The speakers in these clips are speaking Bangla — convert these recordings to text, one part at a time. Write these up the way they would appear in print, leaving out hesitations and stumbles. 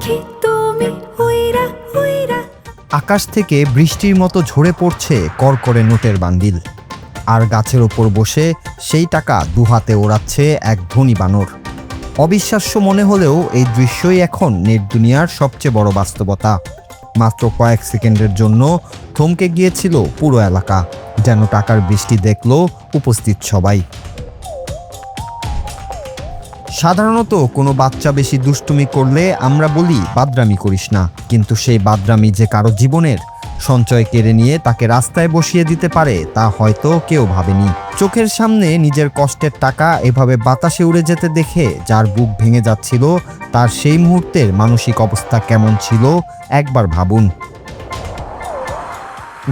পাখি তুমি উইরা উইরা। আকাশ থেকে বৃষ্টির মতো ঝরে পড়ছে কড়কড়ে নোটের বান্ডিল, আর গাছের ওপর বসে সেই টাকা দুহাতে ওড়াচ্ছে এক ধনী বানর। অবিশ্বাস্য মনে হলেও এই দৃশ্যই এখন নেট দুনিয়ার সবচেয়ে বড় বাস্তবতা। মাত্র কয়েক সেকেন্ডের জন্য থমকে গিয়েছিল পুরো এলাকা, যেন টাকার বৃষ্টি দেখল উপস্থিত সবাই। সাধারণত কোনো বাচ্চা বেশি দুষ্টুমি করলে আমরা বলি বাদরামি করিস না, কিন্তু সেই বাদরামি যে কারো জীবনের সঞ্চয় কেড়ে নিয়ে তাকে রাস্তায় বসিয়ে দিতে পারে তা হয়তো কেউ ভাবেনি। চোখের সামনে নিজের কষ্টের টাকা এভাবে বাতাসে উড়ে যেতে দেখে যার বুক ভেঙে যাচ্ছিল, তার সেই মুহূর্তের মানসিক অবস্থা কেমন ছিল একবার ভাবুন।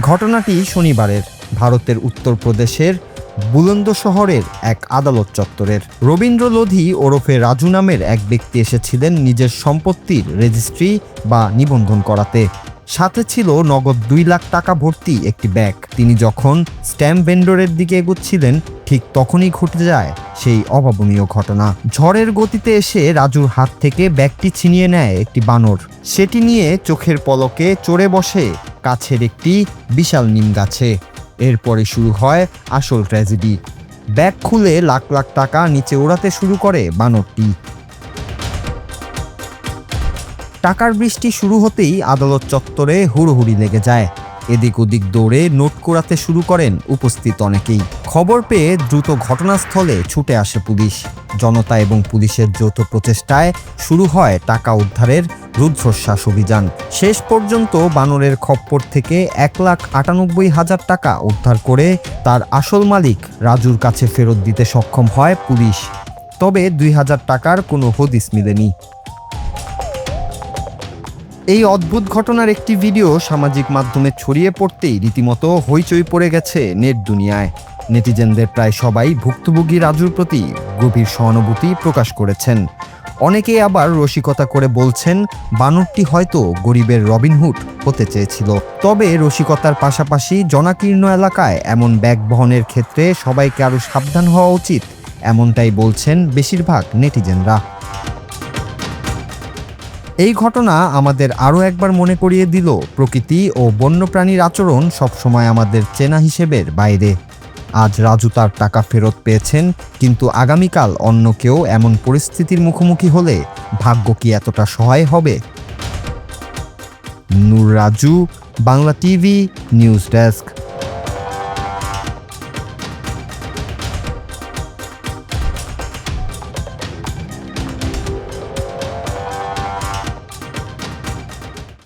ঘটনাটি শনিবারের ভারতের উত্তরপ্রদেশের বুলন্দ শহরের এক আদালত চত্বরের। রবীন্দ্র লোধি ওরফে রাজু নামের এক ব্যক্তি এসেছিলেন নিজের সম্পত্তির রেজিস্ট্রি বা নিবন্ধন করাতে। সাথে ছিল নগদ 2 লাখ টাকা ভর্তি একটি ব্যাগ। তিনি যখন স্ট্যাম্প ভেন্ডরের দিকে এগোচ্ছিলেন, ঠিক তখনই ঘটে যায় সেই অভাবনীয় ঘটনা। ঝড়ের গতিতে এসে রাজুর হাত থেকে ব্যাগটি ছিনিয়ে নেয় একটি বানর। সেটি নিয়ে চোখের পলকে চড়ে বসে কাছের একটি বিশাল নিম গাছে। এরপরে শুরু হয় আসল ট্র্যাজেডি। ব্যাগ খুলে লাখ লাখ টাকা নিচে ওড়াতে শুরু করে বানরটি। টাকার বৃষ্টি শুরু হতেই আদালত চত্বরে হুড়োহুড়ি লেগে যায়। এদিক ওদিক দৌড়ে নোট কুড়াতে শুরু করেন উপস্থিত অনেকেই। খবর পেয়ে দ্রুত ঘটনাস্থলে ছুটে আসে পুলিশ। জনতা এবং পুলিশের যৌথ প্রচেষ্টায় শুরু হয় টাকা উদ্ধারের রুদ্ধশ্বাস অভিযান। শেষ পর্যন্ত বানরের খপ্পর থেকে 1,98,000 টাকা উদ্ধার করে তার আসল মালিক রাজুর কাছে ফেরত দিতে সক্ষম হয় পুলিশ। তবে 2,000 টাকার কোনো হদিস মেলেনি। এই অদ্ভুত ঘটনার একটি ভিডিও সামাজিক মাধ্যমে ছড়িয়ে পড়তেই রীতিমতো হইচই পড়ে গেছে নেট দুনিয়ায়। নেটিজেনদের প্রায় সবাই ভুক্তভোগী রাজুর প্রতি গভীর সহানুভূতি প্রকাশ করেছেন। অনেকেই আবার রসিকতা করে বলছেন বানরটি হয়তো গরিবের রবিনহুড হতে চেয়েছিল। তবে রসিকতার পাশাপাশি জনাকীর্ণ এলাকায় এমন ব্যাগ বহনের ক্ষেত্রে সবাইকে আরও সাবধান হওয়া উচিত, এমনটাই বলছেন বেশিরভাগ নেটিজেনরা। এই ঘটনা আমাদের আরও একবার মনে করিয়ে দিল প্রকৃতি ও বন্যপ্রাণীর আচরণ সবসময় আমাদের চেনা হিসেবের বাইরে। আজ রাজু তার টাকা ফেরত পেয়েছেন, কিন্তু আগামীকাল অন্য কেউ এমন পরিস্থিতির মুখোমুখি হলে ভাগ্য কি এতটা সহায় হবে? Noor Raju, Bangla TV news desk.